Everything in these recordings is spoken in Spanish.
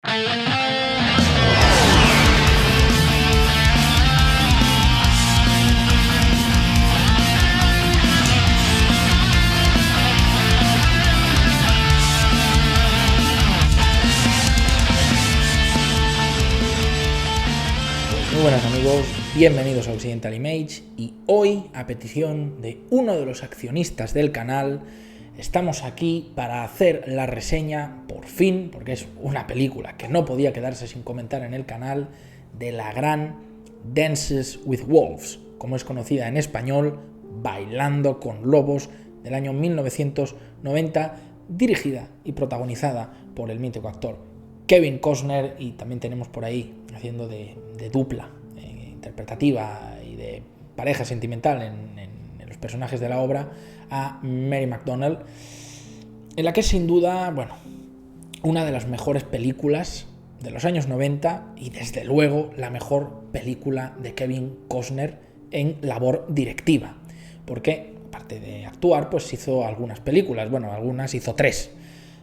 Muy buenas amigos, bienvenidos a Occidental Image y hoy, a petición de uno de los accionistas del canal, estamos aquí para hacer la reseña, por fin, porque es una película que no podía quedarse sin comentar en el canal, de la gran Dances with Wolves, como es conocida en español, Bailando con Lobos, del año 1990, dirigida y protagonizada por el mítico actor Kevin Costner, y también tenemos por ahí haciendo de dupla interpretativa y de pareja sentimental en los personajes de la obra a Mary McDonnell, en la que es sin duda, una de las mejores películas de los años 90 y desde luego la mejor película de Kevin Costner en labor directiva, porque aparte de actuar pues hizo algunas películas, algunas hizo tres,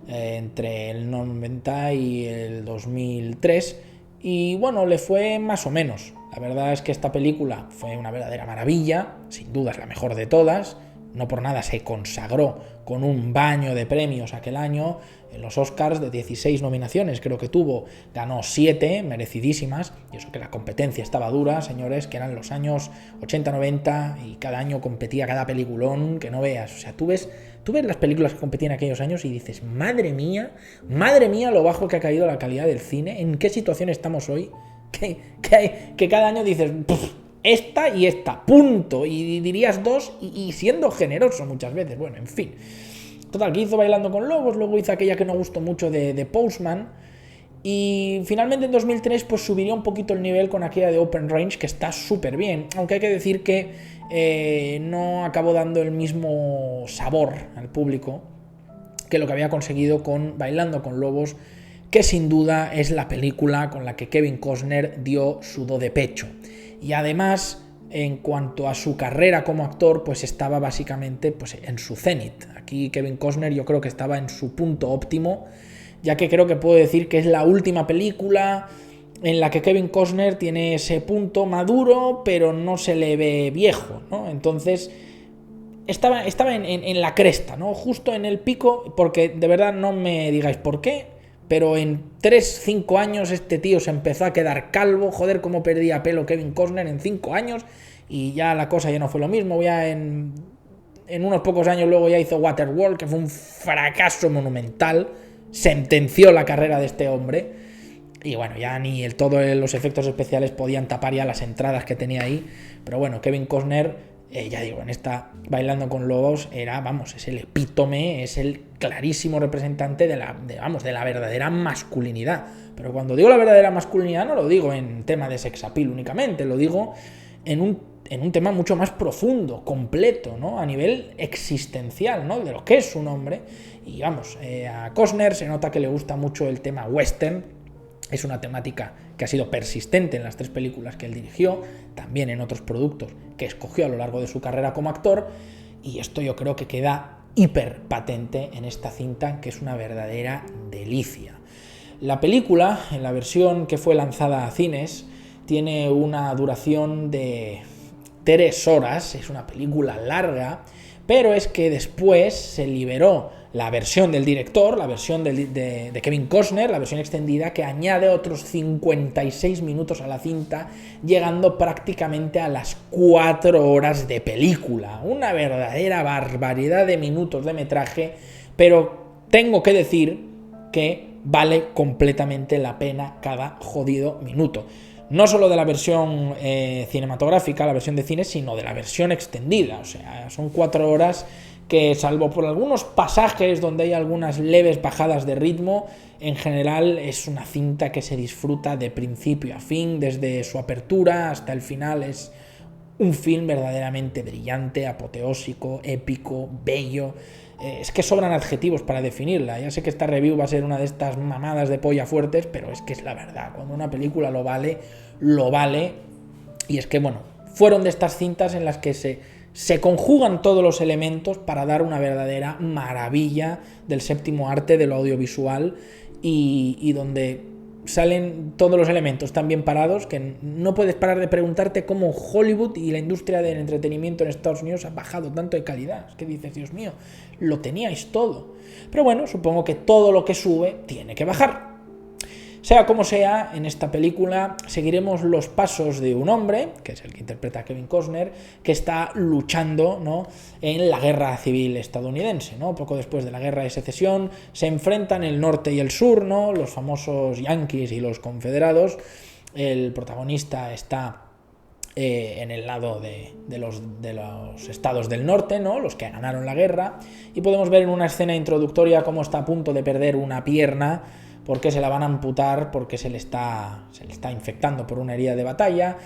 entre el 90 y el 2003, y le fue más o menos. La verdad es que esta película fue una verdadera maravilla, sin duda es la mejor de todas, no por nada se consagró con un baño de premios aquel año en los Oscars, de 16 nominaciones creo que tuvo, ganó 7 merecidísimas, y eso que la competencia estaba dura, señores, que eran los años 80-90 y cada año competía cada peliculón que no veas. O sea, tú ves las películas que competían en aquellos años y dices, madre mía lo bajo que ha caído la calidad del cine, en qué situación estamos hoy, que cada año dices, esta y esta, punto, y dirías dos y siendo generoso muchas veces. En fin. Total, que hizo Bailando con Lobos, luego hizo aquella que no gustó mucho de Postman, y finalmente en 2003 pues subiría un poquito el nivel con aquella de Open Range, que está súper bien, aunque hay que decir que no acabó dando el mismo sabor al público que lo que había conseguido con Bailando con Lobos, que sin duda es la película con la que Kevin Costner dio su do de pecho. Y además, en cuanto a su carrera como actor, pues estaba básicamente en su cenit. Aquí Kevin Costner yo creo que estaba en su punto óptimo, ya que creo que puedo decir que es la última película en la que Kevin Costner tiene ese punto maduro, pero no se le ve viejo, ¿no? Entonces estaba en la cresta, ¿no? Justo en el pico, porque de verdad no me digáis por qué, pero en 3-5 años este tío se empezó a quedar calvo. Joder, cómo perdía pelo Kevin Costner en 5 años, y ya la cosa ya no fue lo mismo. Ya en unos pocos años luego ya hizo Waterworld, que fue un fracaso monumental, sentenció la carrera de este hombre, y ya ni todos los efectos especiales podían tapar ya las entradas que tenía ahí. Pero Kevin Costner, ya digo, en esta Bailando con Lobos es el epítome, es el clarísimo representante de la verdadera masculinidad. Pero cuando digo la verdadera masculinidad no lo digo en tema de sex appeal únicamente, lo digo en un tema mucho más profundo, completo, ¿no? A nivel existencial, ¿no? De lo que es un hombre. Y a Costner se nota que le gusta mucho el tema western. Es una temática que ha sido persistente en las 3 películas que él dirigió, también en otros productos que escogió a lo largo de su carrera como actor, y esto yo creo que queda hiper patente en esta cinta, que es una verdadera delicia. La película, en la versión que fue lanzada a cines, tiene una duración de 3 horas, es una película larga, pero es que después se liberó la versión del director, la versión de Kevin Costner, la versión extendida, que añade otros 56 minutos a la cinta, llegando prácticamente a las 4 horas de película. Una verdadera barbaridad de minutos de metraje, pero tengo que decir que vale completamente la pena cada jodido minuto. No solo de la versión cinematográfica, la versión de cine, sino de la versión extendida. O sea, son 4 horas que, salvo por algunos pasajes donde hay algunas leves bajadas de ritmo, en general es una cinta que se disfruta de principio a fin, desde su apertura hasta el final. Es un film verdaderamente brillante, apoteósico, épico, bello. Es que sobran adjetivos para definirla. Ya sé que esta review va a ser una de estas mamadas de polla fuertes, pero es que es la verdad. Cuando una película lo vale, lo vale. Y es que, fueron de estas cintas en las que se conjugan todos los elementos para dar una verdadera maravilla del séptimo arte, de lo audiovisual, y donde salen todos los elementos tan bien parados que no puedes parar de preguntarte cómo Hollywood y la industria del entretenimiento en Estados Unidos ha bajado tanto de calidad. Es que dices, Dios mío, lo teníais todo. Pero bueno, supongo que todo lo que sube tiene que bajar. Sea como sea, en esta película seguiremos los pasos de un hombre, que es el que interpreta a Kevin Costner, que está luchando, ¿no?, en la guerra civil estadounidense, ¿no? Poco después de la guerra de secesión se enfrentan el norte y el sur, ¿no?, los famosos yanquis y los confederados. El protagonista está en el lado de los estados del norte, ¿no?, los que ganaron la guerra, y podemos ver en una escena introductoria cómo está a punto de perder una pierna, porque se la van a amputar, porque se le está infectando por una herida de batalla,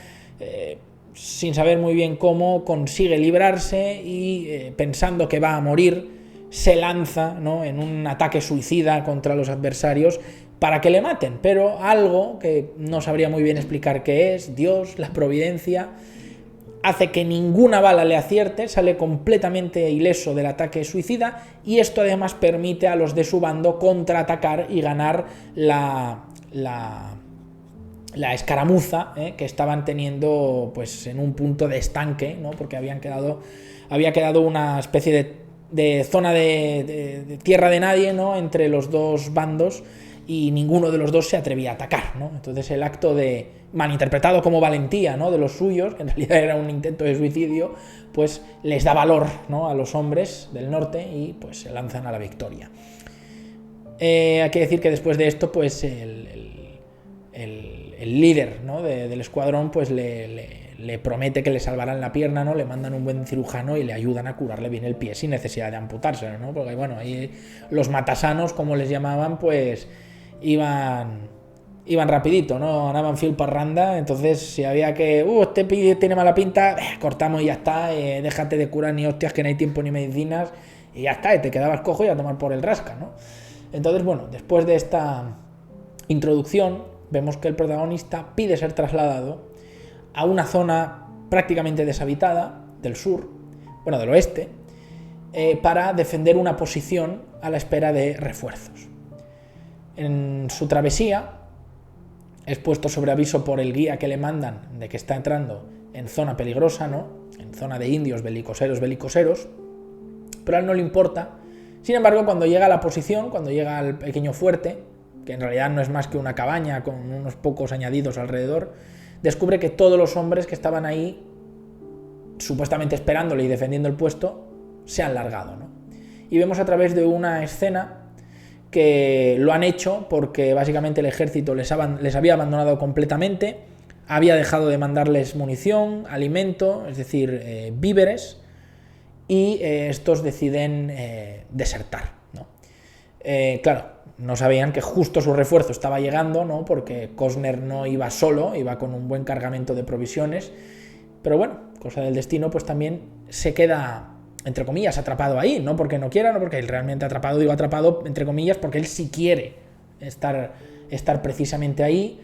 sin saber muy bien cómo consigue librarse y pensando que va a morir, se lanza, ¿no?, en un ataque suicida contra los adversarios para que le maten, pero algo que no sabría muy bien explicar qué es, Dios, la providencia, hace que ninguna bala le acierte, sale completamente ileso del ataque suicida, y esto además permite a los de su bando contraatacar y ganar la escaramuza que estaban teniendo, pues, en un punto de estanque, ¿no?, porque había quedado una especie de zona de tierra de nadie, ¿no?, entre los dos bandos, y ninguno de los dos se atrevía a atacar, ¿no? Entonces el acto malinterpretado como valentía, ¿no?, de los suyos, que en realidad era un intento de suicidio, pues les da valor, ¿no?, a los hombres del norte y pues se lanzan a la victoria. Hay que decir que después de esto, pues el líder, ¿no?, del escuadrón, pues le promete que le salvarán la pierna, ¿no?, le mandan un buen cirujano y le ayudan a curarle bien el pie sin necesidad de amputárselo, ¿no?, porque bueno, ahí los matasanos, como les llamaban, pues iban rapidito, ¿no?, andaban fil parranda. Entonces si había que, este tiene mala pinta, cortamos y ya está, déjate de curar ni hostias, que no hay tiempo ni medicinas, y ya está, y te quedabas cojo y a tomar por el rasca, ¿no? Entonces, bueno, después de esta introducción, vemos que el protagonista pide ser trasladado a una zona prácticamente deshabitada del sur, bueno, del oeste, para defender una posición a la espera de refuerzos. En su travesía es puesto sobre aviso por el guía que le mandan de que está entrando en zona peligrosa, ¿no?, en zona de indios belicoseros, pero a él no le importa. Sin embargo, cuando llega a la posición, cuando llega al pequeño fuerte, que en realidad no es más que una cabaña con unos pocos añadidos alrededor, descubre que todos los hombres que estaban ahí, supuestamente esperándole y defendiendo el puesto, se han largado, ¿no? Y vemos a través de una escena que lo han hecho porque básicamente el ejército les había abandonado completamente, había dejado de mandarles munición, alimento, es decir, víveres, y estos deciden desertar, ¿no? Claro, no sabían que justo su refuerzo estaba llegando, ¿no?, porque Costner no iba solo, iba con un buen cargamento de provisiones, pero bueno, cosa del destino, pues también se queda, entre comillas, atrapado ahí, no porque no quiera, no porque él realmente atrapado, digo atrapado entre comillas, porque él sí quiere estar precisamente ahí,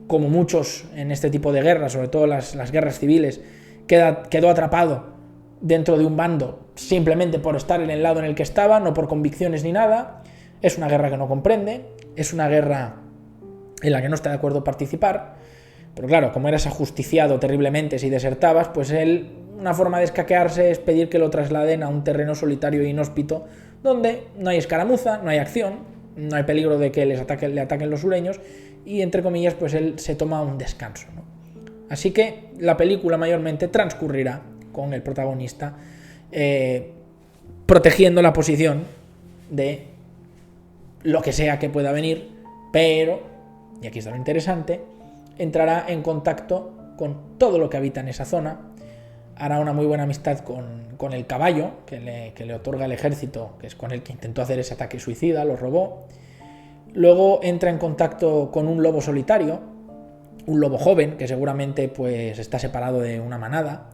como muchos en este tipo de guerras, sobre todo las guerras civiles, quedó atrapado dentro de un bando simplemente por estar en el lado en el que estaba, no por convicciones ni nada. Es una guerra que no comprende, es una guerra en la que no está de acuerdo participar, pero claro, como eras ajusticiado terriblemente si desertabas, pues él, una forma de escaquearse es pedir que lo trasladen a un terreno solitario e inhóspito, donde no hay escaramuza, no hay acción, no hay peligro de que le ataquen los sureños, y entre comillas, pues él se toma un descanso, ¿no? Así que la película mayormente transcurrirá con el protagonista protegiendo la posición de lo que sea que pueda venir, pero, y aquí está lo interesante, entrará en contacto con todo lo que habita en esa zona, hará una muy buena amistad con el caballo que le otorga el ejército, que es con el que intentó hacer ese ataque suicida, lo robó. Luego entra en contacto con un lobo solitario, un lobo joven, que seguramente pues está separado de una manada,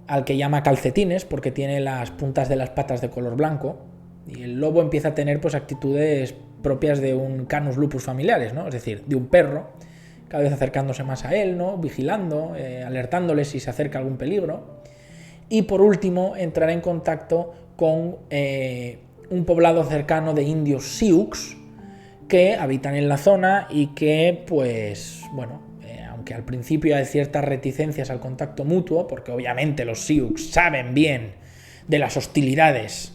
al que llama Calcetines porque tiene las puntas de las patas de color blanco, y el lobo empieza a tener pues actitudes propias de un Canis lupus familiares, ¿no?, es decir, de un perro, cada vez acercándose más a él, ¿no?, vigilando, alertándole si se acerca algún peligro. Y por último entrará en contacto con un poblado cercano de indios Sioux, que habitan en la zona y que, pues, bueno, aunque al principio hay ciertas reticencias al contacto mutuo, porque obviamente los Sioux saben bien de las hostilidades,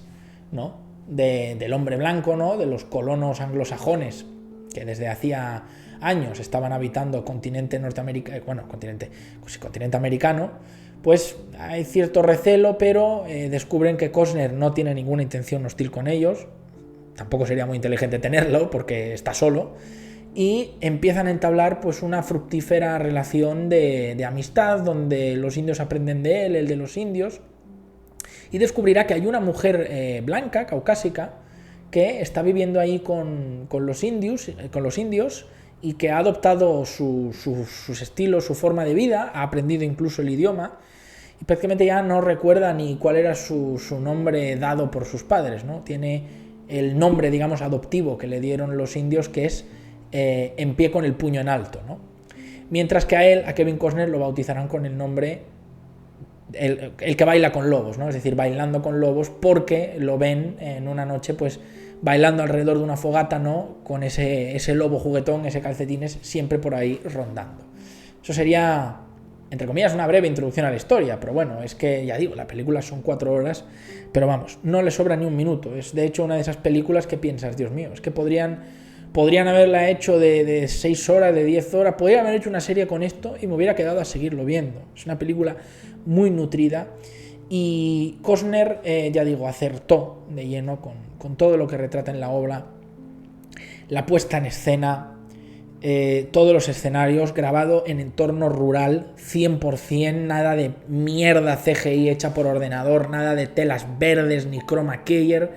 ¿no?, del hombre blanco, ¿no?, de los colonos anglosajones que desde hacía años estaban habitando continente americano, pues hay cierto recelo, pero descubren que Costner no tiene ninguna intención hostil con ellos. Tampoco sería muy inteligente tenerlo porque está solo, y empiezan a entablar pues una fructífera relación de amistad, donde los indios aprenden de él de los indios, y descubrirá que hay una mujer blanca, caucásica, que está viviendo ahí con los indios y que ha adoptado sus estilos, su forma de vida, ha aprendido incluso el idioma, y prácticamente ya no recuerda ni cuál era su nombre dado por sus padres, ¿no? Tiene el nombre, digamos, adoptivo que le dieron los indios, que es En pie con el puño en alto, ¿no? Mientras que a Kevin Costner, lo bautizarán con el nombre el que baila con lobos, ¿no? Es decir, bailando con lobos, porque lo ven en una noche, pues, bailando alrededor de una fogata, ¿no?, con ese lobo juguetón, ese calcetines, siempre por ahí rondando. Eso sería, entre comillas, una breve introducción a la historia, pero bueno, es que, ya digo, la película son 4 horas, pero vamos, no le sobra ni un minuto. Es de hecho una de esas películas que piensas, Dios mío, es que podrían haberla hecho de 6 horas, de 10 horas, podrían haber hecho una serie con esto y me hubiera quedado a seguirlo viendo. Es una película muy nutrida y Costner, ya digo, acertó de lleno con todo lo que retrata en la obra, la puesta en escena, todos los escenarios, grabado en entorno rural 100%, nada de mierda CGI hecha por ordenador, nada de telas verdes ni chroma keyer,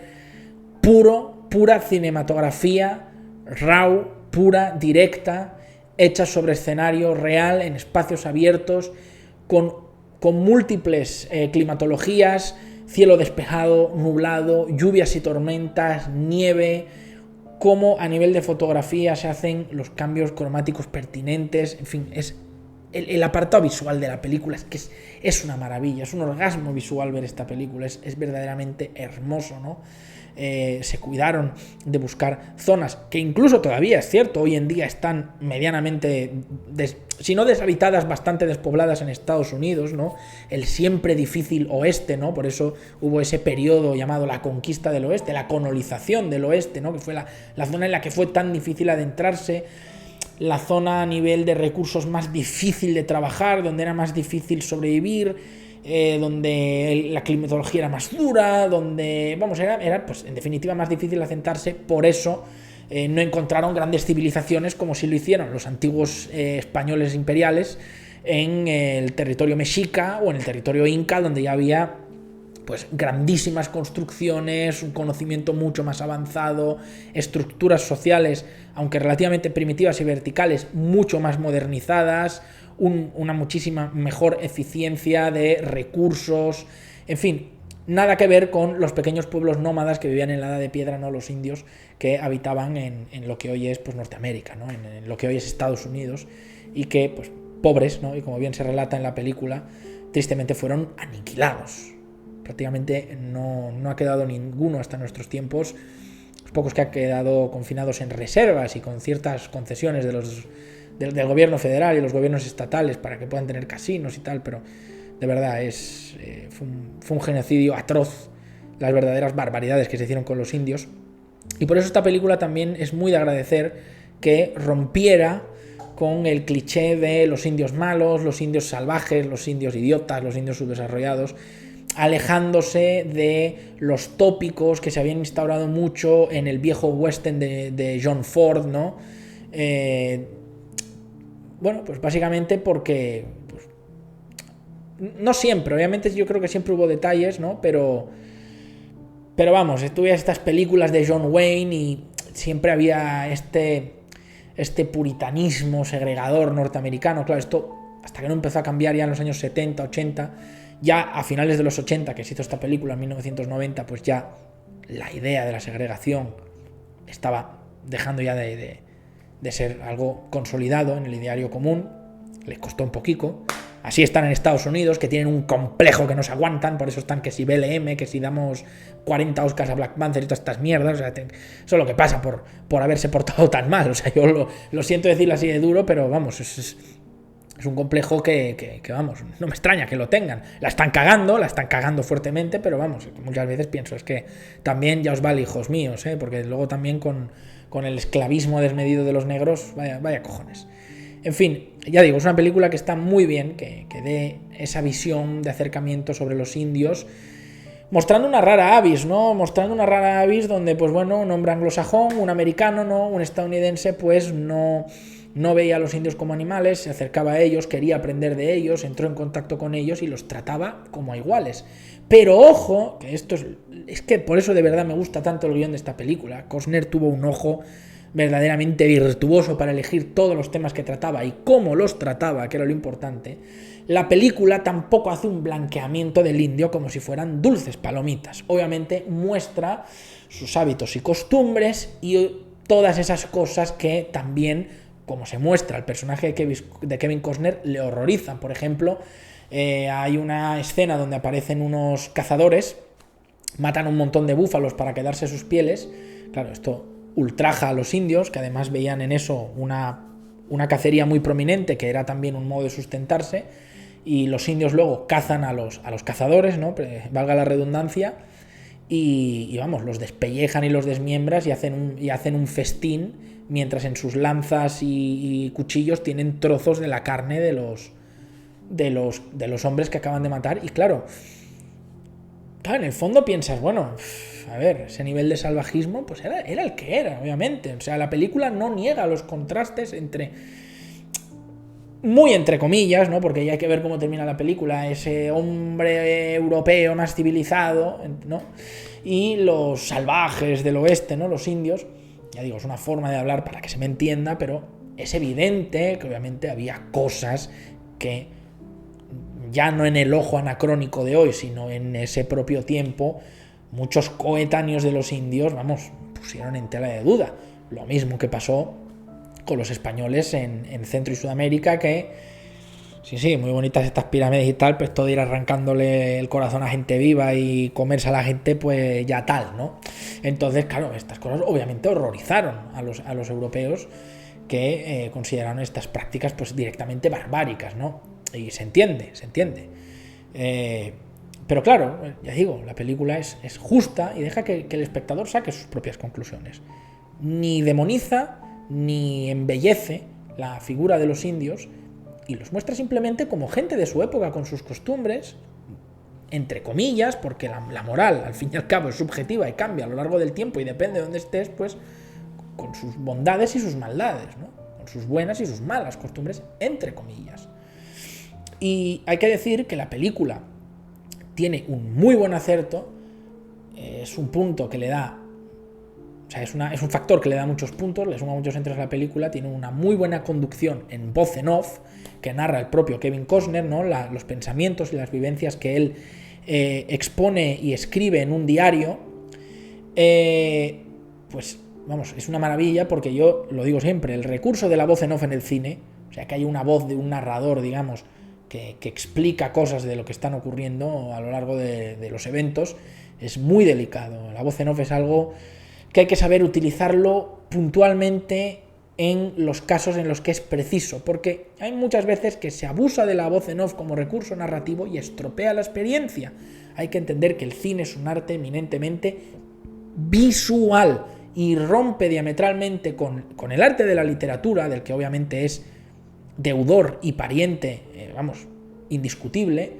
pura cinematografía raw, pura, directa, hecha sobre escenario real, en espacios abiertos, con múltiples climatologías, cielo despejado, nublado, lluvias y tormentas, nieve, cómo a nivel de fotografía se hacen los cambios cromáticos pertinentes, en fin, es el apartado visual de la película es que es una maravilla, es un orgasmo visual ver esta película, es verdaderamente hermoso, ¿no? Se cuidaron de buscar zonas que incluso todavía, es cierto, hoy en día están medianamente, si no deshabitadas, bastante despobladas en Estados Unidos, ¿no? El siempre difícil oeste, ¿no? Por eso hubo ese periodo llamado la conquista del oeste, la colonización del oeste, ¿no?, que fue la zona en la que fue tan difícil adentrarse, la zona a nivel de recursos más difícil de trabajar, donde era más difícil sobrevivir, donde la climatología era más dura, donde, vamos, era pues en definitiva más difícil asentarse. Por eso no encontraron grandes civilizaciones como sí lo hicieron los antiguos españoles imperiales en el territorio mexica o en el territorio inca, donde ya había pues grandísimas construcciones, un conocimiento mucho más avanzado, estructuras sociales, aunque relativamente primitivas y verticales, mucho más modernizadas, una muchísima mejor eficiencia de recursos, en fin, nada que ver con los pequeños pueblos nómadas que vivían en la Edad de Piedra, ¿no?, los indios que habitaban en lo que hoy es pues Norteamérica, ¿no?, en lo que hoy es Estados Unidos, y que, pues, pobres, ¿no?, y como bien se relata en la película, tristemente fueron aniquilados. Prácticamente no ha quedado ninguno hasta nuestros tiempos. Los pocos que han quedado confinados en reservas y con ciertas concesiones del gobierno federal y los gobiernos estatales para que puedan tener casinos y tal, pero de verdad fue un genocidio atroz, las verdaderas barbaridades que se hicieron con los indios. Y por eso esta película también es muy de agradecer que rompiera con el cliché de los indios malos, los indios salvajes, los indios idiotas, los indios subdesarrollados, alejándose de los tópicos que se habían instaurado mucho en el viejo western de John Ford, ¿no? Bueno, pues básicamente porque pues, no siempre, obviamente yo creo que siempre hubo detalles, ¿no? Pero vamos, tuve estas películas de John Wayne y siempre había este puritanismo segregador norteamericano. Claro, esto hasta que no empezó a cambiar ya en los años 70, 80, ya a finales de los 80, que se hizo esta película en 1990, pues ya la idea de la segregación estaba dejando ya de ser algo consolidado en el ideario común. Les costó un poquito, Así están en Estados Unidos, que tienen un complejo que no se aguantan, por eso están que si BLM, que si damos 40 Oscars a Black Panther y todas estas mierdas. O sea, eso es lo que pasa por haberse portado tan mal. O sea, yo lo siento decirlo así de duro, pero vamos, es un complejo que, vamos, no me extraña que lo tengan. La están cagando fuertemente, pero vamos, muchas veces pienso, es que también ya os vale, hijos míos, porque luego también con el esclavismo desmedido de los negros, vaya cojones. En fin, ya digo, es una película que está muy bien, que dé esa visión de acercamiento sobre los indios, mostrando una rara avis, ¿no? Mostrando una rara avis donde, pues bueno, un hombre anglosajón, un americano, ¿no? Un estadounidense, pues no veía a los indios como animales, se acercaba a ellos, quería aprender de ellos, entró en contacto con ellos y los trataba como a iguales. Pero ojo, que esto es que por eso de verdad me gusta tanto el guión de esta película. Costner tuvo un ojo verdaderamente virtuoso para elegir todos los temas que trataba y cómo los trataba, que era lo importante. La película tampoco hace un blanqueamiento del indio como si fueran dulces palomitas. Obviamente muestra sus hábitos y costumbres y todas esas cosas que también, como se muestra el personaje de Kevin Costner, le horrorizan. Por ejemplo, hay una escena donde aparecen unos cazadores, matan un montón de búfalos para quedarse sus pieles. Claro, esto ultraja a los indios, que además veían en eso una cacería muy prominente, que era también un modo de sustentarse, y los indios luego cazan a los cazadores, ¿no? Valga la redundancia, y vamos, los despellejan y los desmiembran y hacen un festín, mientras en sus lanzas y cuchillos tienen trozos de la carne de los hombres que acaban de matar. Y claro, en el fondo piensas, bueno, a ver, ese nivel de salvajismo pues era el que era, obviamente. O sea, la película no niega los contrastes muy entre comillas, ¿no? Porque ya hay que ver cómo termina la película, ese hombre europeo más civilizado, ¿no? Y los salvajes del oeste, ¿no? Los indios. Ya digo, es una forma de hablar para que se me entienda, pero es evidente que obviamente había cosas que ya no en el ojo anacrónico de hoy, sino en ese propio tiempo, muchos coetáneos de los indios, vamos, pusieron en tela de duda. Lo mismo que pasó con los españoles en Centro y Sudamérica, que sí, muy bonitas estas pirámides y tal, pues todo ir arrancándole el corazón a gente viva y comerse a la gente, pues ya tal, ¿no? Entonces, claro, estas cosas obviamente horrorizaron a los europeos, que consideraron estas prácticas pues directamente barbáricas, ¿no? Y se entiende. Pero claro, ya digo, la película es justa y deja que el espectador saque sus propias conclusiones. Ni demoniza ni embellece la figura de los indios y los muestra simplemente como gente de su época, con sus costumbres, entre comillas, porque la moral al fin y al cabo es subjetiva y cambia a lo largo del tiempo y depende de dónde estés, pues con sus bondades y sus maldades, ¿no? Con sus buenas y sus malas costumbres, entre comillas. Y hay que decir que la película tiene un muy buen acerto, es un punto que le da, o sea, es un factor que le da muchos puntos, le suma muchos entros a la película, tiene una muy buena conducción en voz en off, que narra el propio Kevin Costner, ¿no? Los pensamientos y las vivencias que él expone y escribe en un diario. Pues vamos, es una maravilla, porque yo lo digo siempre, el recurso de la voz en off en el cine, o sea, que hay una voz de un narrador, digamos, que explica cosas de lo que están ocurriendo a lo largo de los eventos, es muy delicado. La voz en off es algo que hay que saber utilizarlo puntualmente en los casos en los que es preciso, porque hay muchas veces que se abusa de la voz en off como recurso narrativo y estropea la experiencia. Hay que entender que el cine es un arte eminentemente visual y rompe diametralmente con el arte de la literatura, del que obviamente es deudor y pariente, indiscutible,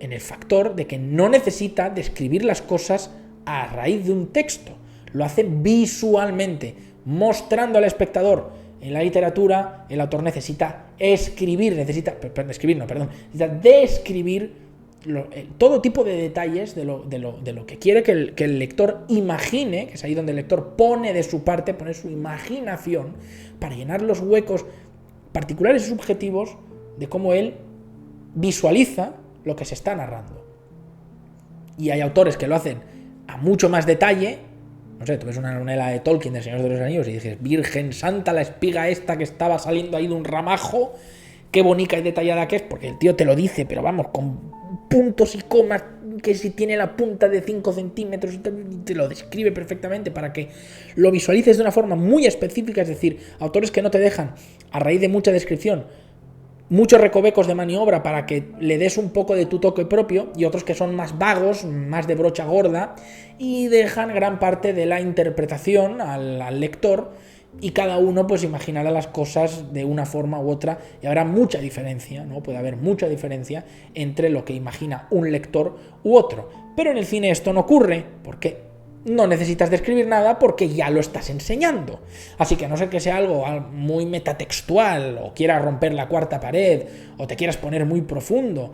en el factor de que no necesita describir las cosas a raíz de un texto. Lo hace visualmente, mostrando al espectador. En la literatura, el autor necesita necesita describir todo tipo de detalles de lo que quiere que el lector imagine, que es ahí donde el lector pone de su parte, pone su imaginación para llenar los huecos particulares y subjetivos de cómo él visualiza lo que se está narrando. Y hay autores que lo hacen a mucho más detalle. No sé, tú ves una novela de Tolkien, de Señor de los Anillos, y dices, Virgen Santa, la espiga esta que estaba saliendo ahí de un ramajo, qué bonita y detallada que es, porque el tío te lo dice, pero vamos, con puntos y comas, que si tiene la punta de 5 centímetros y te lo describe perfectamente para que lo visualices de una forma muy específica. Es decir, autores que no te dejan, a raíz de mucha descripción, muchos recovecos de maniobra para que le des un poco de tu toque propio, y otros que son más vagos, más de brocha gorda, y dejan gran parte de la interpretación al lector, y cada uno pues imaginará las cosas de una forma u otra, y habrá mucha diferencia, ¿no? Puede haber mucha diferencia entre lo que imagina un lector u otro. Pero en el cine esto no ocurre, porque no necesitas describir nada porque ya lo estás enseñando. Así que a no ser que sea algo muy metatextual, o quieras romper la cuarta pared, o te quieras poner muy profundo,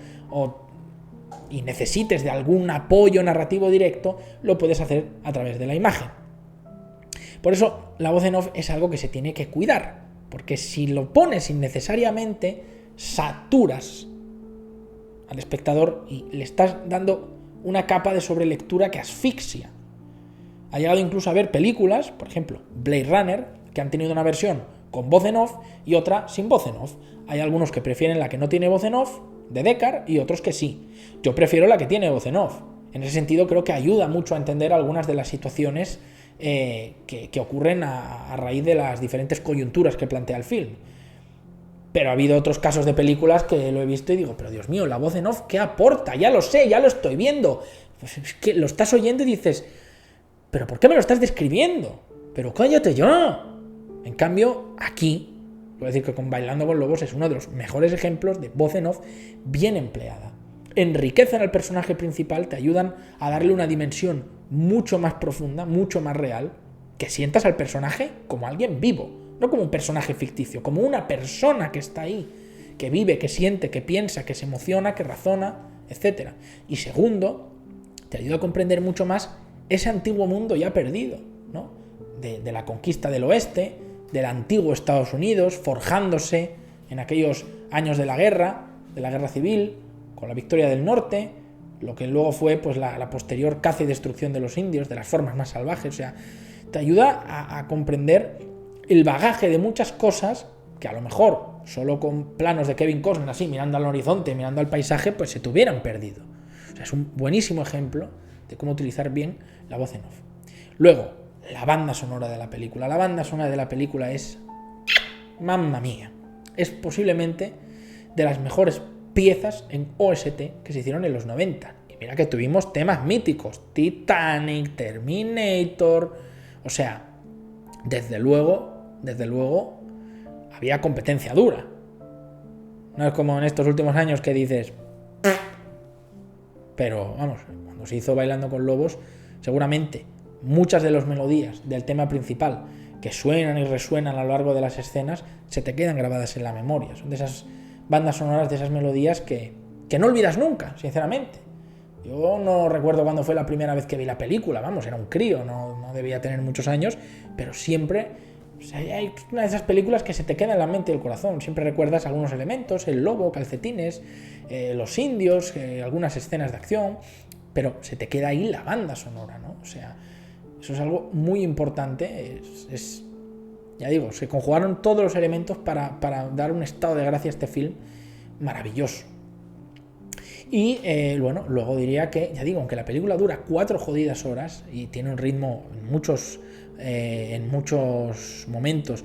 y necesites de algún apoyo narrativo directo, lo puedes hacer a través de la imagen. Por eso la voz en off es algo que se tiene que cuidar, porque si lo pones innecesariamente, saturas al espectador y le estás dando una capa de sobrelectura que asfixia. Ha llegado incluso a ver películas, por ejemplo, Blade Runner, que han tenido una versión con voz en off y otra sin voz en off. Hay algunos que prefieren la que no tiene voz en off, de Deckard, y otros que sí. Yo prefiero la que tiene voz en off. En ese sentido creo que ayuda mucho a entender algunas de las situaciones que ocurren a raíz de las diferentes coyunturas que plantea el film. Pero ha habido otros casos de películas que lo he visto y digo, pero Dios mío, la voz en off, ¿qué aporta? Ya lo sé, ya lo estoy viendo. Pues es que lo estás oyendo y dices, ¿pero por qué me lo estás describiendo? ¡Pero cállate ya! En cambio, aquí, voy a decir que con Bailando con Lobos es uno de los mejores ejemplos de voz en off bien empleada. Enriquecen al personaje principal, te ayudan a darle una dimensión mucho más profunda, mucho más real, que sientas al personaje como alguien vivo, no como un personaje ficticio, como una persona que está ahí, que vive, que siente, que piensa, que se emociona, que razona, etc. Y segundo, te ayuda a comprender mucho más ese antiguo mundo ya perdido, ¿no? De la conquista del oeste, del antiguo Estados Unidos, forjándose en aquellos años de la guerra civil, con la victoria del norte, lo que luego fue pues la posterior caza y destrucción de los indios, de las formas más salvajes. O sea, te ayuda a comprender el bagaje de muchas cosas que a lo mejor solo con planos de Kevin Costner así, mirando al horizonte, mirando al paisaje, pues se te hubieran perdido. O sea, es un buenísimo ejemplo de cómo utilizar bien la voz en off. Luego, la banda sonora de la película. La banda sonora de la película es, mamma mía, es posiblemente de las mejores piezas en OST que se hicieron en los 90. Y mira que tuvimos temas míticos, Titanic, Terminator. O sea, desde luego, había competencia dura. No es como en estos últimos años que dices, pero vamos, cuando se hizo Bailando con Lobos, seguramente muchas de las melodías del tema principal que suenan y resuenan a lo largo de las escenas se te quedan grabadas en la memoria. Son de esas bandas sonoras, de esas melodías que no olvidas nunca, sinceramente. Yo no recuerdo cuándo fue la primera vez que vi la película, vamos, era un crío, no debía tener muchos años, pero siempre, o sea, hay una de esas películas que se te queda en la mente y el corazón. Siempre recuerdas algunos elementos, el lobo, calcetines, los indios, algunas escenas de acción, pero se te queda ahí la banda sonora, ¿no? O sea, eso es algo muy importante. Ya digo, se conjugaron todos los elementos para dar un estado de gracia a este film maravilloso. Y bueno, luego diría que, ya digo, aunque la película dura 4 jodidas horas y tiene un ritmo en muchos momentos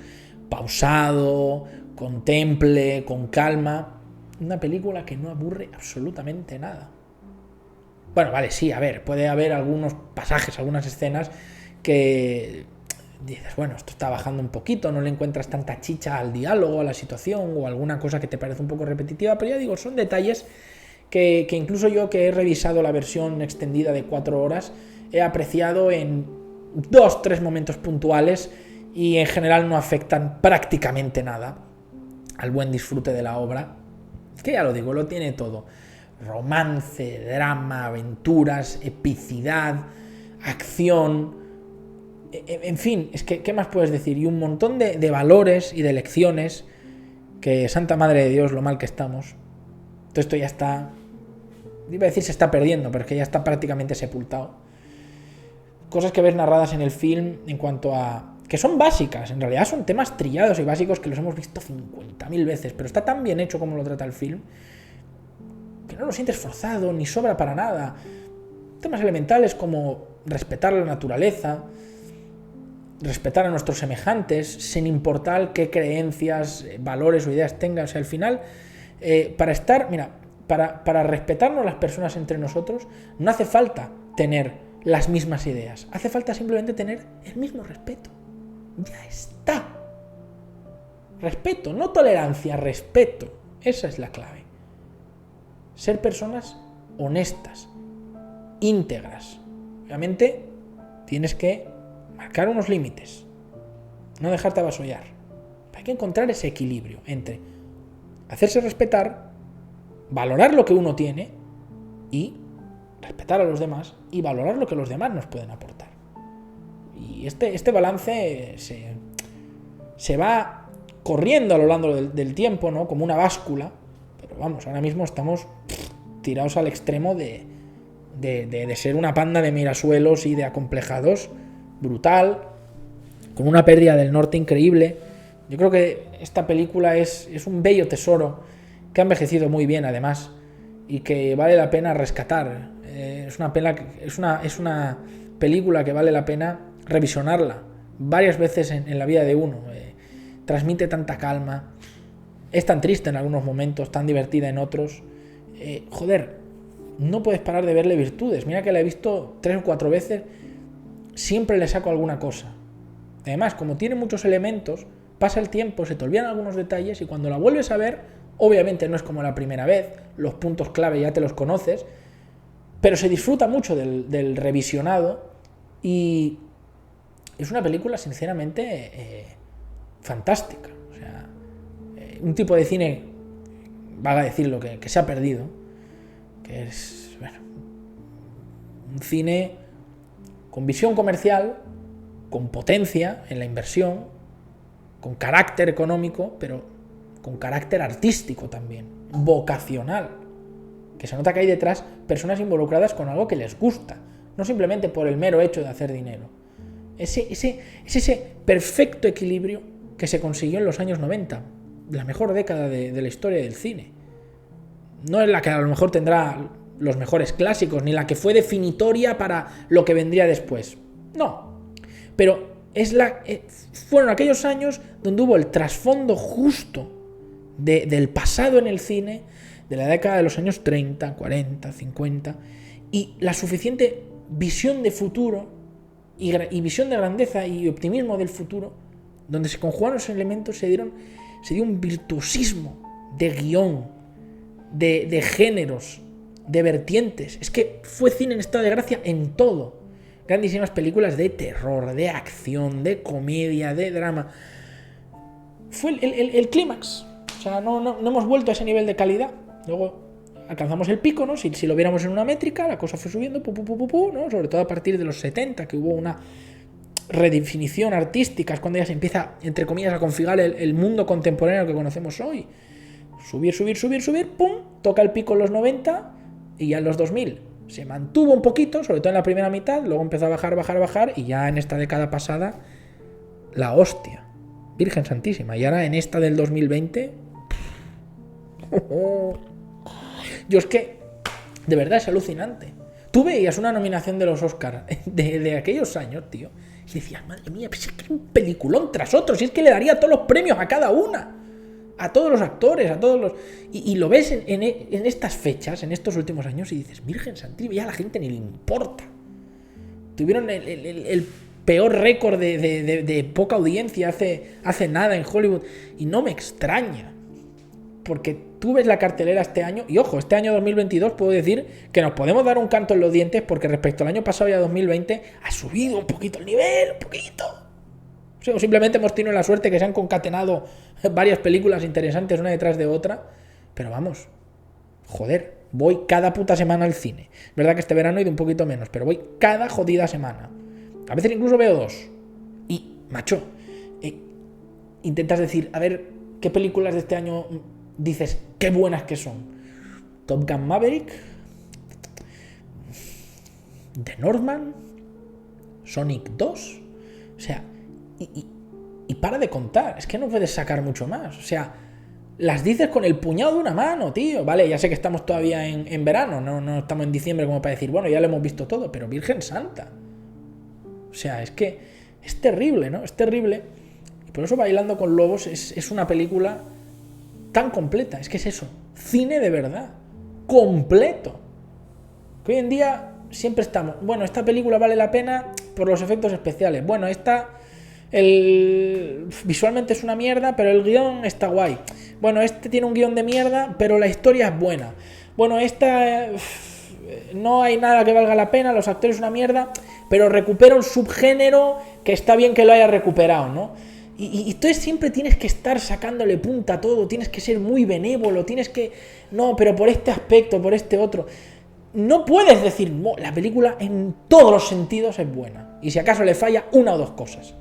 pausado, contemple, con calma, una película que no aburre absolutamente nada. Bueno, vale, sí, a ver, puede haber algunos pasajes, algunas escenas que dices, bueno, esto está bajando un poquito, no le encuentras tanta chicha al diálogo, a la situación, o alguna cosa que te parece un poco repetitiva, pero ya digo, son detalles que incluso yo, que he revisado la versión extendida de 4 horas, he apreciado en 2-3 momentos puntuales y en general no afectan prácticamente nada al buen disfrute de la obra, que ya lo digo, lo tiene todo: romance, drama, aventuras, epicidad, acción, en fin, es que ¿qué más puedes decir? Y un montón de valores y de lecciones que, santa madre de Dios, lo mal que estamos. Todo esto ya está, iba a decir se está perdiendo, pero es que ya está prácticamente sepultado. Cosas que ves narradas en el film en cuanto a que son básicas, en realidad son temas trillados y básicos que los hemos visto 50.000 veces, pero está tan bien hecho como lo trata el film, que no lo sientes forzado, ni sobra para nada. Temas elementales como respetar la naturaleza, respetar a nuestros semejantes, sin importar qué creencias, valores o ideas tengan. O sea, al final, para respetarnos las personas entre nosotros, no hace falta tener las mismas ideas. Hace falta simplemente tener el mismo respeto. Ya está. Respeto, no tolerancia, respeto. Esa es la clave. Ser personas honestas, íntegras. Obviamente, tienes que marcar unos límites. No dejarte avasollar. Hay que encontrar ese equilibrio entre hacerse respetar, valorar lo que uno tiene y respetar a los demás y valorar lo que los demás nos pueden aportar. Y este balance se va corriendo a lo largo del tiempo, ¿no? Como una báscula, pero vamos, ahora mismo estamos tirados al extremo de ser una panda de mirasuelos y de acomplejados brutal, con una pérdida del norte increíble. Yo creo que esta película es un bello tesoro que ha envejecido muy bien, además, y que vale la pena rescatar. Es una película que vale la pena revisionarla varias veces en la vida de uno. Transmite tanta calma, es tan triste en algunos momentos, tan divertida en otros. No puedes parar de verle virtudes. Mira que la he visto 3 o 4 veces, siempre le saco alguna cosa. Además, como tiene muchos elementos, pasa el tiempo, se te olvidan algunos detalles y cuando la vuelves a ver, obviamente no es como la primera vez, los puntos clave ya te los conoces, pero se disfruta mucho del revisionado y es una película sinceramente fantástica. O sea, un tipo de cine, vaga a decirlo, que se ha perdido, que es, bueno, un cine con visión comercial, con potencia en la inversión, con carácter económico, pero con carácter artístico también, vocacional, que se nota que hay detrás personas involucradas con algo que les gusta, no simplemente por el mero hecho de hacer dinero. Es ese perfecto equilibrio que se consiguió en los años 90, la mejor década de la historia del cine. No es la que a lo mejor tendrá los mejores clásicos, ni la que fue definitoria para lo que vendría después. No, pero fueron aquellos años donde hubo el trasfondo justo del pasado en el cine, de la década de los años 30, 40, 50, y la suficiente visión de futuro y visión de grandeza y optimismo del futuro, donde se conjugaron los elementos, se dio un virtuosismo de guión, de géneros, de vertientes. Es que fue cine en estado de gracia en todo. Grandísimas películas de terror, de acción, de comedia, de drama. Fue el clímax. O sea, no hemos vuelto a ese nivel de calidad. Luego alcanzamos el pico, ¿no? Si lo viéramos en una métrica, la cosa fue subiendo, ¿no? Sobre todo a partir de los 70, que hubo una redefinición artística, es cuando ya se empieza, entre comillas, a configurar el mundo contemporáneo que conocemos hoy. Subir, pum, toca el pico en los 90 y ya en los 2000 se mantuvo un poquito, sobre todo en la primera mitad, luego empezó a bajar y ya en esta década pasada, la hostia, Virgen Santísima, y ahora en esta del 2020, yo es que, de verdad es alucinante. Tú veías una nominación de los Oscars de aquellos años, tío, y decías, madre mía, pues es que un peliculón tras otro, si es que le daría todos los premios a cada una, a todos los actores, a todos los... Y lo ves en estas fechas, en estos últimos años, y dices, Virgen Santísima, ya a la gente ni le importa. Tuvieron el peor récord de poca audiencia hace nada en Hollywood, y no me extraña, porque tú ves la cartelera este año, y ojo, este año 2022 puedo decir que nos podemos dar un canto en los dientes, porque respecto al año pasado ya 2020 ha subido un poquito el nivel, un poquito. O simplemente hemos tenido la suerte que se han concatenado varias películas interesantes una detrás de otra, pero vamos, joder, voy cada puta semana al cine. Es verdad que este verano he ido un poquito menos, pero voy cada jodida semana. A veces incluso veo 2. Y, macho, intentas decir, a ver, ¿qué películas de este año dices qué buenas que son? Top Gun Maverick, The Northman, Sonic 2, o sea, y para de contar. Es que no puedes sacar mucho más. O sea, las dices con el puñado de una mano, tío. Vale, ya sé que estamos todavía en verano, no estamos en diciembre como para decir, bueno, ya lo hemos visto todo, pero Virgen Santa. O sea, es que es terrible, ¿no? Es terrible. Y por eso Bailando con Lobos es una película tan completa. Es que es eso, cine de verdad, completo. Que hoy en día siempre estamos, bueno, esta película vale la pena por los efectos especiales. Bueno, visualmente es una mierda, pero el guión está guay. Bueno, este tiene un guión de mierda, pero la historia es buena. Bueno, no hay nada que valga la pena, los actores una mierda, pero recupera un subgénero que está bien que lo haya recuperado, ¿no? Y entonces siempre tienes que estar sacándole punta a todo, tienes que ser muy benévolo, tienes que... No, pero por este aspecto, por este otro... No puedes decir, no, la película en todos los sentidos es buena. Y si acaso le falla una o dos cosas.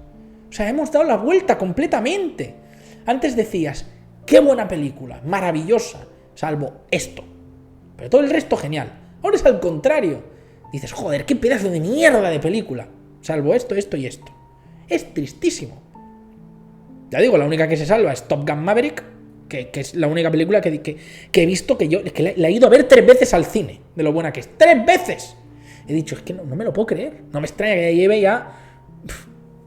O sea, hemos dado la vuelta completamente. Antes decías, qué buena película, maravillosa, salvo esto. Pero todo el resto genial. Ahora es al contrario. Dices, joder, qué pedazo de mierda de película. Salvo esto, esto y esto. Es tristísimo. Ya digo, la única que se salva es Top Gun Maverick, que es la única película que he visto que la he ido a ver 3 veces al cine, de lo buena que es. ¡3 veces! He dicho, es que no me lo puedo creer. No me extraña que lleve ya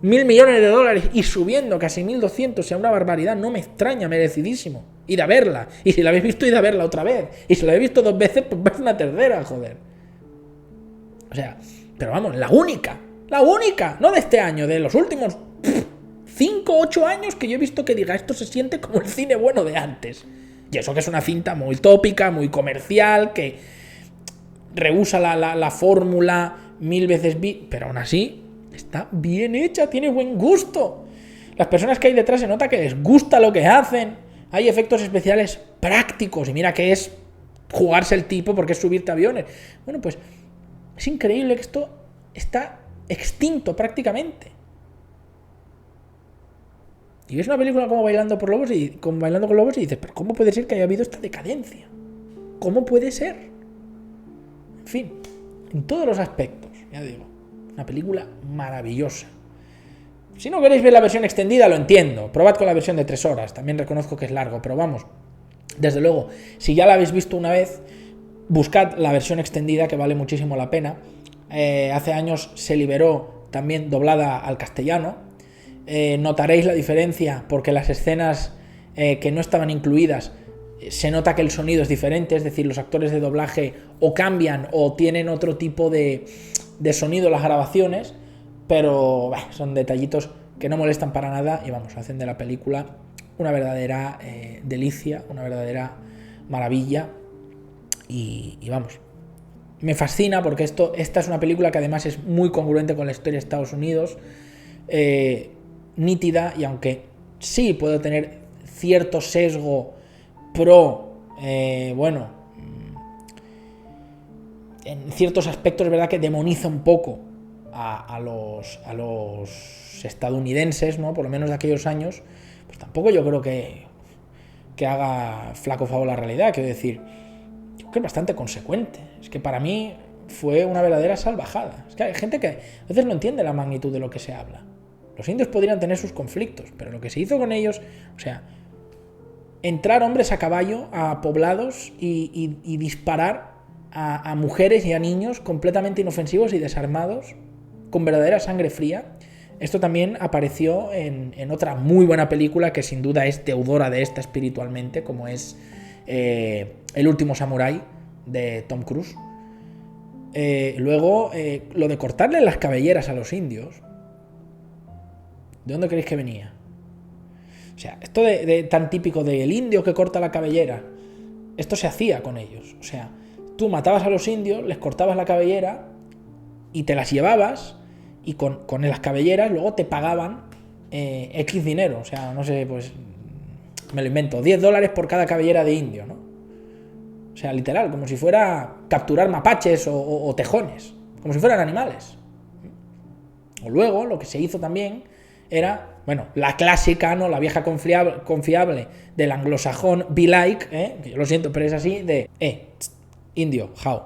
1.000 millones de dólares y subiendo casi 1.200, sea una barbaridad. No me extraña, merecidísimo. Ir a verla. Y si la habéis visto, id a verla otra vez. Y si la habéis visto 2 veces, pues vais una tercera, joder. O sea, pero vamos, la única, no de este año, de los últimos 5 o 8 años que yo he visto que diga, esto se siente como el cine bueno de antes. Y eso que es una cinta muy tópica, muy comercial, que rehúsa la fórmula 1000 veces, pero aún así está bien hecha, tiene buen gusto. Las personas que hay detrás se nota que les gusta lo que hacen. Hay efectos especiales prácticos, y mira que es jugarse el tipo porque es subirte a aviones. Bueno, pues es increíble que esto está extinto prácticamente. Y ves una película como Bailando con Lobos y dices, pero ¿cómo puede ser que haya habido esta decadencia? ¿Cómo puede ser? En fin, en todos los aspectos, ya digo, una película maravillosa. Si no queréis ver la versión extendida, lo entiendo. Probad con la versión de 3 horas. También reconozco que es largo, pero vamos, desde luego, si ya la habéis visto una vez, buscad la versión extendida, que vale muchísimo la pena. Hace años se liberó también doblada al castellano. Notaréis la diferencia porque las escenas que no estaban incluidas se nota que el sonido es diferente, es decir, los actores de doblaje o cambian o tienen otro tipo de sonido en las grabaciones, pero son detallitos que no molestan para nada y vamos, hacen de la película una verdadera delicia, una verdadera maravilla y vamos, me fascina porque esta es una película que además es muy congruente con la historia de Estados Unidos, nítida, y aunque sí puedo tener cierto sesgo pro, en ciertos aspectos es verdad que demoniza un poco a los estadounidenses, ¿no? Por lo menos de aquellos años, pues tampoco yo creo que haga flaco favor a la realidad. Quiero decir, yo creo que es bastante consecuente. Es que para mí fue una verdadera salvajada. Es que hay gente que a veces no entiende la magnitud de lo que se habla. Los indios podrían tener sus conflictos, pero lo que se hizo con ellos, o sea, entrar hombres a caballo a poblados y disparar a mujeres y a niños completamente inofensivos y desarmados, con verdadera sangre fría. Esto también apareció en otra muy buena película que sin duda es deudora de esta espiritualmente, como es El último samurái de Tom Cruise. Luego, lo de cortarle las cabelleras a los indios, ¿de dónde creéis que venía? O sea, esto de tan típico del indio que corta la cabellera, esto se hacía con ellos. O sea, tú matabas a los indios, les cortabas la cabellera y te las llevabas y con las cabelleras luego te pagaban X dinero. O sea, no sé, pues me lo invento, $10 por cada cabellera de indio, ¿no? O sea, literal, como si fuera capturar mapaches o tejones, como si fueran animales. O luego, lo que se hizo también era, bueno, la clásica, ¿no? La vieja confiable del anglosajón be like, que yo lo siento, pero es así, de, indio, how.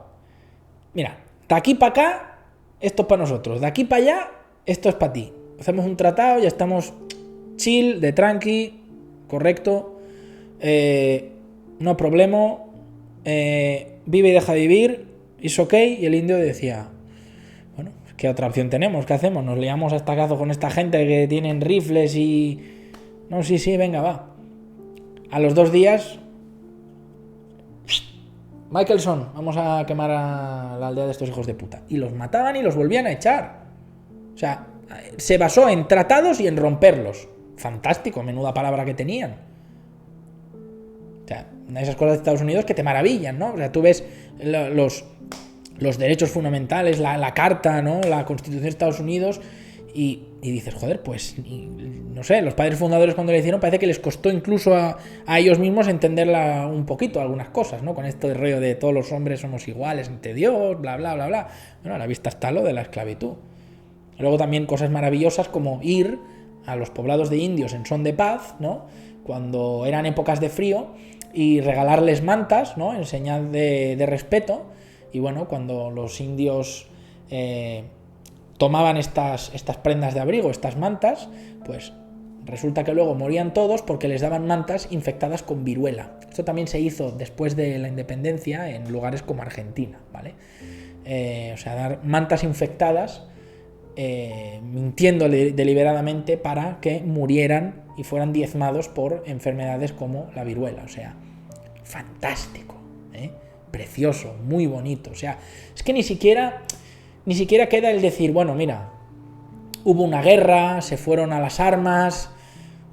Mira, de aquí para acá, esto es para nosotros, de aquí para allá, esto es para ti. hacemos un tratado, ya estamos chill, de tranqui, correcto, no problema, vive y deja vivir, es ok. Y el indio decía, bueno, ¿qué otra opción tenemos? ¿Qué hacemos? ¿Nos liamos a estacazo con esta gente que tienen rifles y...? No, sí, venga, va. A los 2 días... Michelson, vamos a quemar a la aldea de estos hijos de puta. Y los mataban y los volvían a echar. O sea, se basó en tratados y en romperlos. Fantástico, menuda palabra que tenían. O sea, una de esas cosas de Estados Unidos que te maravillan, ¿no? O sea, tú ves los derechos fundamentales, la carta, ¿no? La Constitución de Estados Unidos y dices, joder, pues, no sé, los padres fundadores cuando le hicieron parece que les costó incluso a ellos mismos entenderla un poquito, algunas cosas, ¿no? Con esto de rollo de todos los hombres somos iguales ante Dios, bla, bla, bla, bla. Bueno, a la vista está lo de la esclavitud. Luego también cosas maravillosas como ir a los poblados de indios en son de paz, ¿no? Cuando eran épocas de frío y regalarles mantas, ¿no? En señal de respeto. Y bueno, cuando los indios tomaban estas prendas de abrigo, estas mantas, pues resulta que luego morían todos porque les daban mantas infectadas con viruela. Esto también se hizo después de la independencia en lugares como Argentina, ¿vale? O sea, dar mantas infectadas mintiendo deliberadamente para que murieran y fueran diezmados por enfermedades como la viruela. O sea, fantástico, precioso, muy bonito. O sea, es que ni siquiera queda el decir, bueno, mira, hubo una guerra, se fueron a las armas,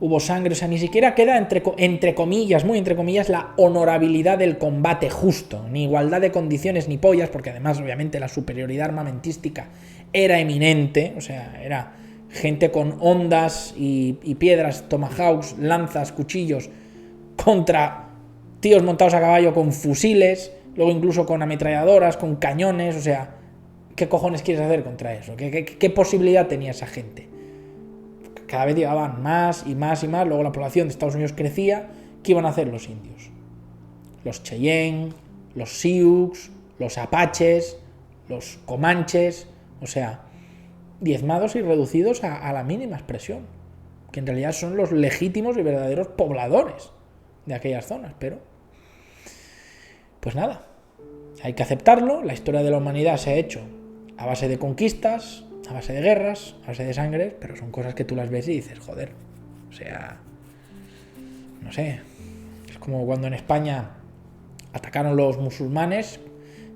hubo sangre. O sea, ni siquiera queda entre comillas, muy entre comillas, la honorabilidad del combate justo, ni igualdad de condiciones ni pollas, porque además obviamente la superioridad armamentística era eminente. O sea, era gente con ondas y piedras, tomahawks, lanzas, cuchillos, contra tíos montados a caballo con fusiles, luego incluso con ametralladoras, con cañones. O sea, ¿qué cojones quieres hacer contra eso? ¿Qué posibilidad tenía esa gente? Cada vez llegaban más y más y más, luego la población de Estados Unidos crecía. ¿Qué iban a hacer los indios? Los Cheyenne, los Sioux, los Apaches, los Comanches, o sea, diezmados y reducidos a la mínima expresión, que en realidad son los legítimos y verdaderos pobladores de aquellas zonas. Pero, pues nada, hay que aceptarlo. La historia de la humanidad se ha hecho a base de conquistas, a base de guerras, a base de sangre, pero son cosas que tú las ves y dices, joder, o sea, no sé, es como cuando en España atacaron los musulmanes,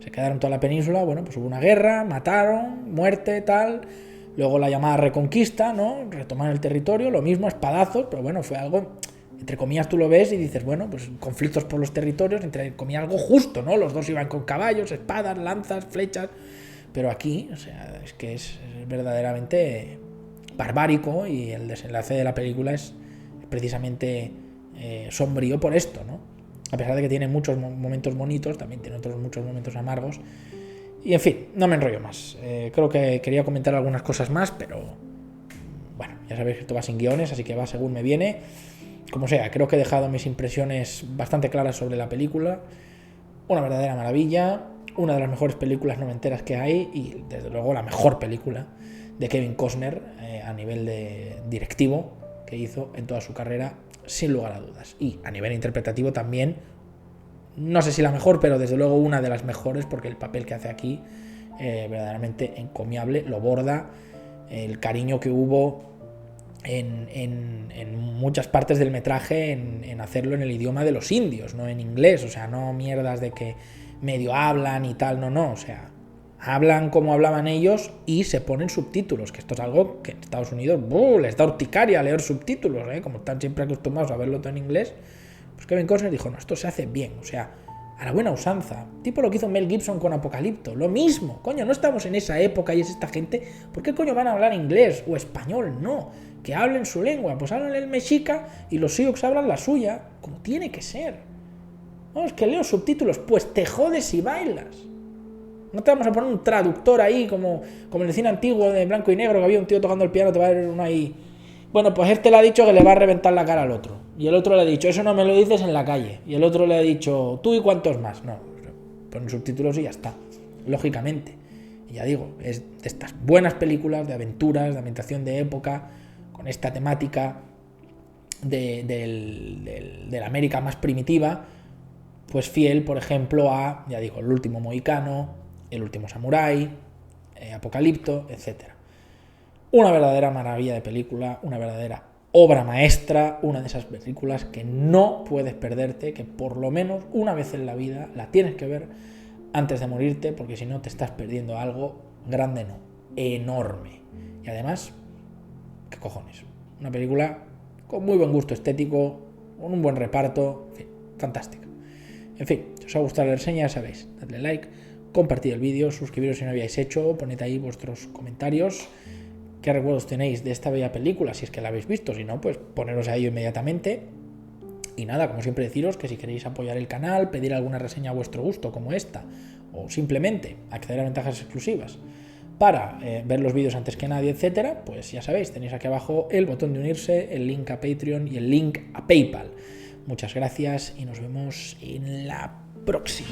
se quedaron toda la península, bueno, pues hubo una guerra, mataron, muerte, tal, luego la llamada reconquista, ¿no? Retomar el territorio, lo mismo, espadazos, pero bueno, fue algo, entre comillas tú lo ves y dices, bueno, pues conflictos por los territorios, entre comillas algo justo, ¿no? Los dos iban con caballos, espadas, lanzas, flechas, pero aquí, o sea, es que es verdaderamente barbárico, y el desenlace de la película es precisamente sombrío por esto, ¿no? A pesar de que tiene muchos momentos bonitos, también tiene otros muchos momentos amargos. Y en fin, no me enrollo más. Creo que quería comentar algunas cosas más, pero bueno, ya sabéis que esto va sin guiones, así que va según me viene. Como sea, creo que he dejado mis impresiones bastante claras sobre la película. Una verdadera maravilla, una de las mejores películas noventeras que hay, y desde luego la mejor película de Kevin Costner a nivel de directivo que hizo en toda su carrera, sin lugar a dudas. Y a nivel interpretativo también, no sé si la mejor, pero desde luego una de las mejores, porque el papel que hace aquí verdaderamente encomiable, lo borda. El cariño que hubo en muchas partes del metraje en hacerlo en el idioma de los indios, no en inglés. O sea, no mierdas de que medio hablan y tal, no, o sea, hablan como hablaban ellos y se ponen subtítulos, que esto es algo que en Estados Unidos les da urticaria leer subtítulos, como están siempre acostumbrados a verlo todo en inglés. Pues Kevin Costner dijo, no, esto se hace bien, o sea, a la buena usanza, tipo lo que hizo Mel Gibson con Apocalipto, lo mismo, coño, no estamos en esa época y es esta gente, ¿por qué coño van a hablar inglés o español? No, que hablen su lengua, pues hablan el mexica y los Sioux hablan la suya, como tiene que ser. No, es que leo subtítulos, pues te jodes y bailas. No te vamos a poner un traductor ahí como en el cine antiguo de blanco y negro, que había un tío tocando el piano, te va a ver uno ahí. Bueno, pues este le ha dicho que le va a reventar la cara al otro. Y el otro le ha dicho, eso no me lo dices en la calle. Y el otro le ha dicho, tú y cuántos más. No, ponen subtítulos y ya está, lógicamente. ya digo, es de estas buenas películas de aventuras, de ambientación de época, con esta temática de la América más primitiva, pues fiel, por ejemplo, a, ya digo, El último mohicano, El último samurái, Apocalipto, etc. Una verdadera maravilla de película, una verdadera obra maestra, una de esas películas que no puedes perderte, que por lo menos una vez en la vida la tienes que ver antes de morirte, porque si no te estás perdiendo algo grande, no, enorme. Y además, ¿qué cojones? Una película con muy buen gusto estético, con un buen reparto, en fin, fantástica. En fin, si os ha gustado la reseña, ya sabéis, dadle like, compartid el vídeo, suscribiros si no habéis hecho, poned ahí vuestros comentarios, qué recuerdos tenéis de esta bella película, si es que la habéis visto, si no, pues poneros a ello inmediatamente. Y nada, como siempre deciros que si queréis apoyar el canal, pedir alguna reseña a vuestro gusto como esta, o simplemente acceder a ventajas exclusivas para ver los vídeos antes que nadie, etcétera, pues ya sabéis, tenéis aquí abajo el botón de unirse, el link a Patreon y el link a PayPal. Muchas gracias y nos vemos en la próxima.